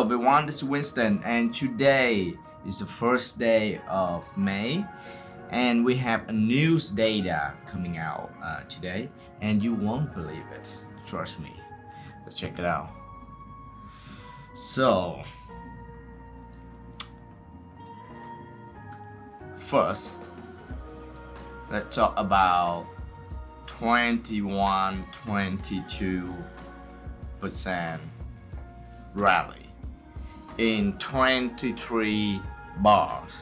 Hello everyone, this is Winston, and today is the first day of May, and we have a news data coming out today, and you won't believe it. Trust me. Let's check it out. So, first, let's talk about 22% rally in 23 bars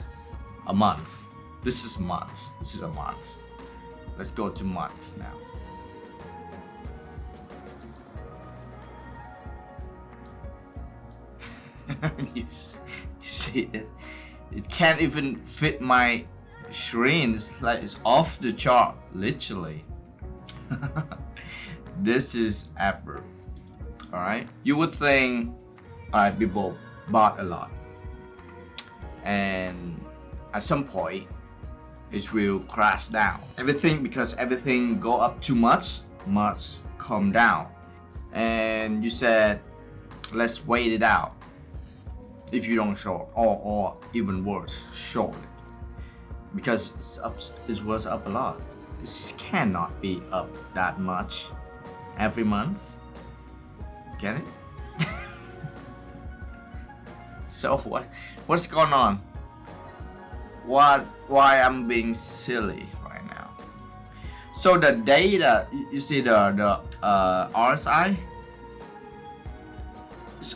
a month. This is a month. Let's go to months now. You see it? It can't even fit my screen. It's like it's off the chart, literally. This is Apple. Alright, you would think, alright, people bought a lot, and at some point it will crash down. Because everything go up too much come down. And you said, let's wait it out. If you don't short, or even worse, short it, because it was up a lot. This cannot be up that much every month. Get it? So what's going on? Why I'm being silly right now? So the data, you see the RSI, it's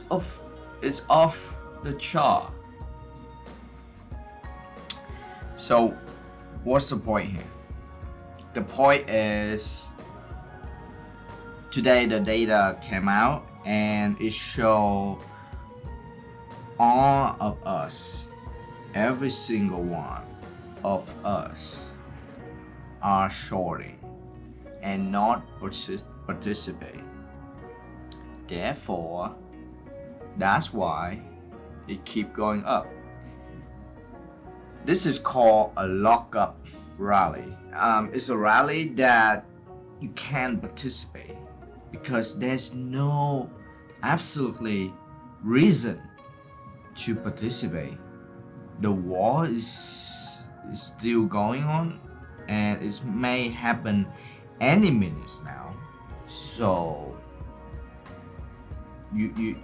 off the chart. So what's the point here? The point is, today the data came out and it showed all of us, every single one of us, are shorting and not participate. Therefore, that's why it keep going up. This is called a lockup rally. It's a rally that you can't participate because there's no absolutely reason to participate. The war is still going on, and it may happen any minutes now. So you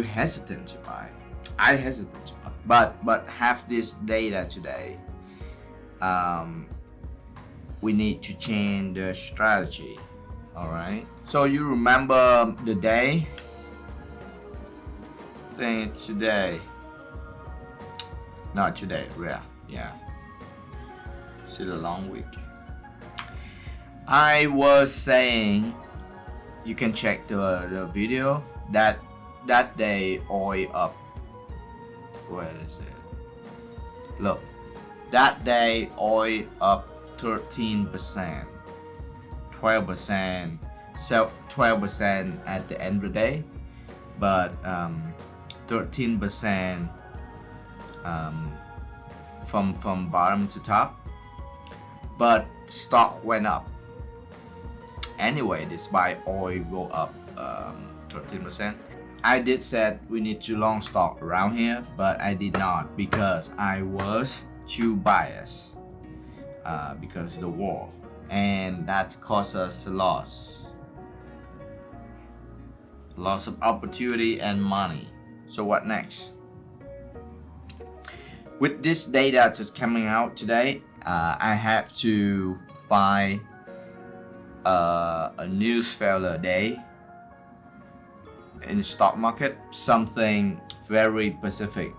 hesitant to buy. I hesitate to buy. But have this data today. We need to change the strategy. Alright, so you remember the day? I think it's today. Not today, yeah. It's a long week. I was saying, you can check the video, that day oil up. Where is it? Look, that day oil up 13%. 12%, so 12% at the end of the day, but 13% from bottom to top. But stock went up anyway, despite oil go up 13%. I did said we need to long stock around here, but I did not because I was too biased because of the war. And that caused us a loss of opportunity and money. So what next? With this data just coming out today, I have to find a news failure day in the stock market, something very specific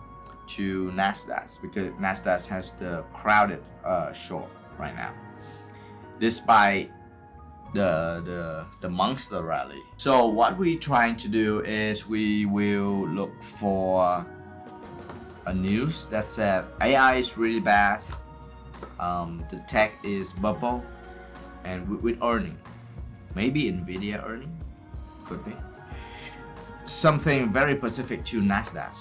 to Nasdaq, because Nasdaq has the crowded short right now, despite the monster rally. So what we're trying to do is we will look for a news that said AI is really bad, the tech is bubble, and with earning, maybe Nvidia earning, could be something very specific to Nasdaq,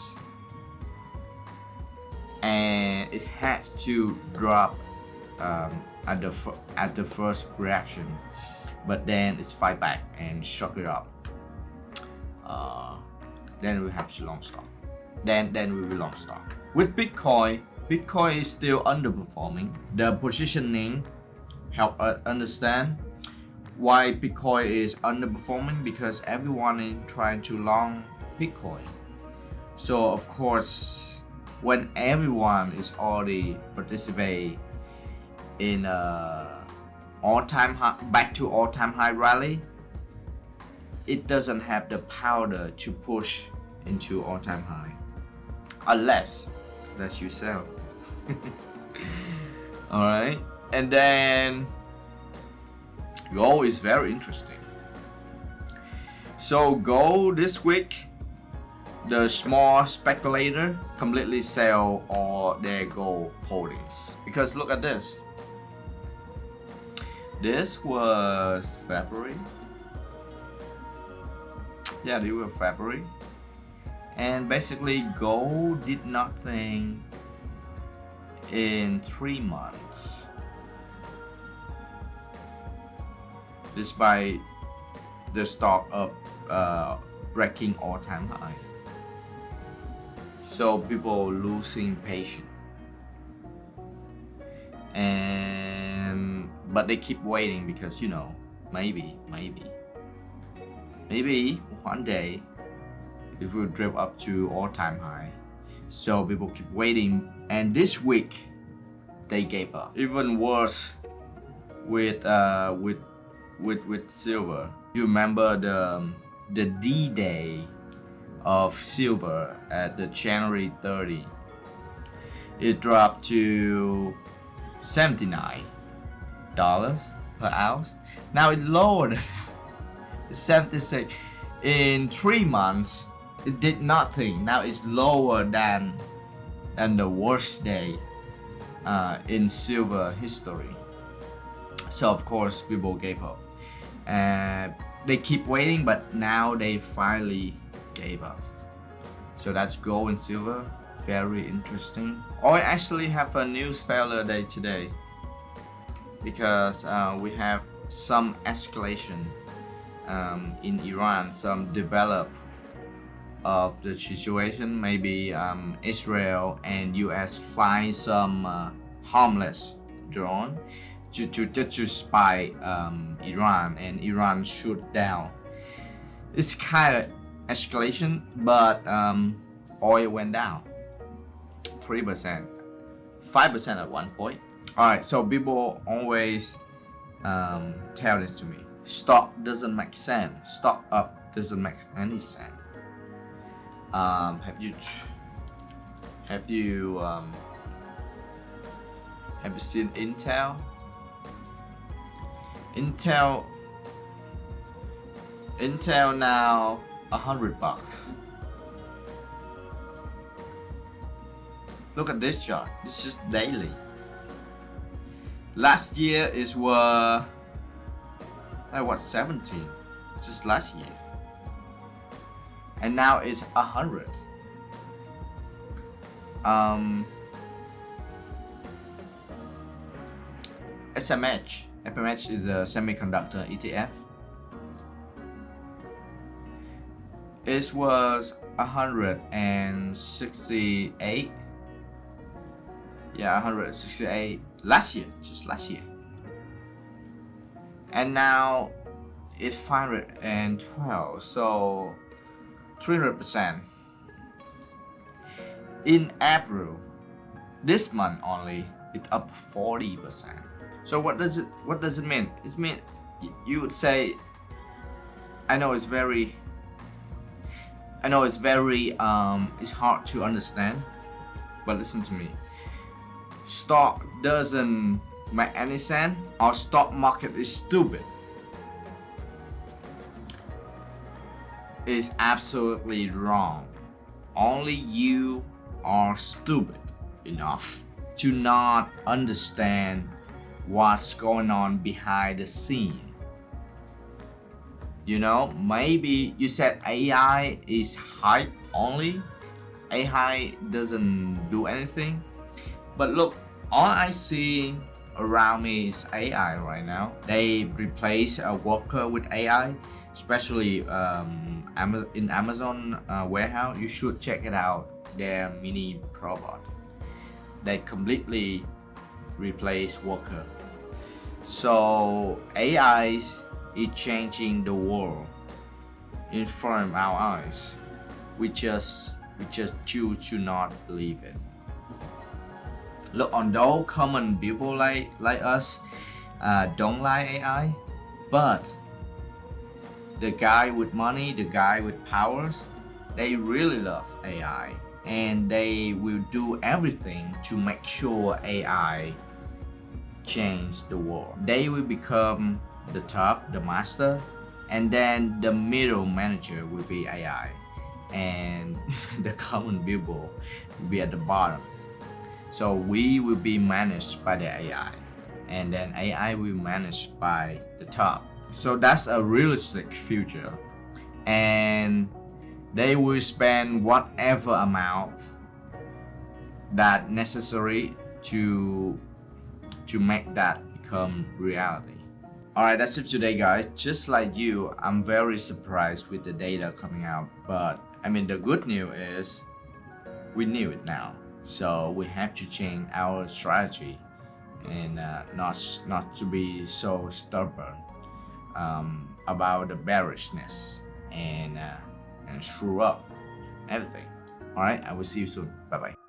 and it has to drop at the first reaction, but then it's fight back and shock it up. then we have to long stock. Then we will long stock. With Bitcoin is still underperforming. The positioning help us understand why Bitcoin is underperforming, because everyone is trying to long Bitcoin. So of course, when everyone is already participate in all-time high, back to all-time high rally, it doesn't have the power to push into all-time high unless you sell. All right, and then gold is very interesting. So gold this week, the small speculator completely sell all their gold holdings, because look at this. This was February. Yeah, they were February. And basically gold did nothing in 3 months, despite the stock up breaking all-time high. So people losing patience, but they keep waiting because maybe one day it will drift up to all-time high. So people keep waiting, and this week they gave up. Even worse with silver. You remember the D-Day of silver at the January 30. It dropped to $79 per ounce. Now it lowered. It's 76. In 3 months, it did nothing. Now it's lower than the worst day in silver history. So of course people gave up. They keep waiting, but now they finally gave up. So that's gold and silver. Very interesting. I actually have a news failure day today, because we have some escalation in Iran, some develop of the situation. Maybe Israel and US fly some harmless drone to spy Iran, and Iran shoot down. It's kind of escalation, but oil went down 3%, 5% at one point. All right, so people always tell this to me: stock doesn't make sense. Stock up doesn't make any sense. Have you seen Intel? Intel now $100. Look at this chart. This is daily. Last year it was 17, just last year, and now it's 100. FMH is a semiconductor ETF. It was 168. Yeah, 168 last year, just last year. And now it's 512, so 300%. In April, this month only, it's up 40%. So what does it mean? It means you would say, I know it's very it's hard to understand, but listen to me. Stock doesn't make any sense. Our stock market is stupid. It's absolutely wrong. Only you are stupid enough to not understand what's going on behind the scene. Maybe you said AI is hype only. AI doesn't do anything. But look, all I see around me is AI right now. They replace a worker with AI. especially in Amazon warehouse. You should check it out, their mini robot. They completely replace worker. So AI is changing the world in front of our eyes. We just choose to not believe it. Look, although common people like us don't like AI, but the guy with money, the guy with powers, they really love AI, and they will do everything to make sure AI change the world. They will become the top, the master, and then the middle manager will be AI, and the common people will be at the bottom. So we will be managed by the AI, and then AI will be managed by the top. So that's a realistic future, and they will spend whatever amount that necessary to make that become reality. Alright, that's it today, guys. Just like you, I'm very surprised with the data coming out, but I mean, the good news is we knew it now, so we have to change our strategy and not to be so stubborn about the bearishness and screw up everything. Alright, I will see you soon. Bye bye.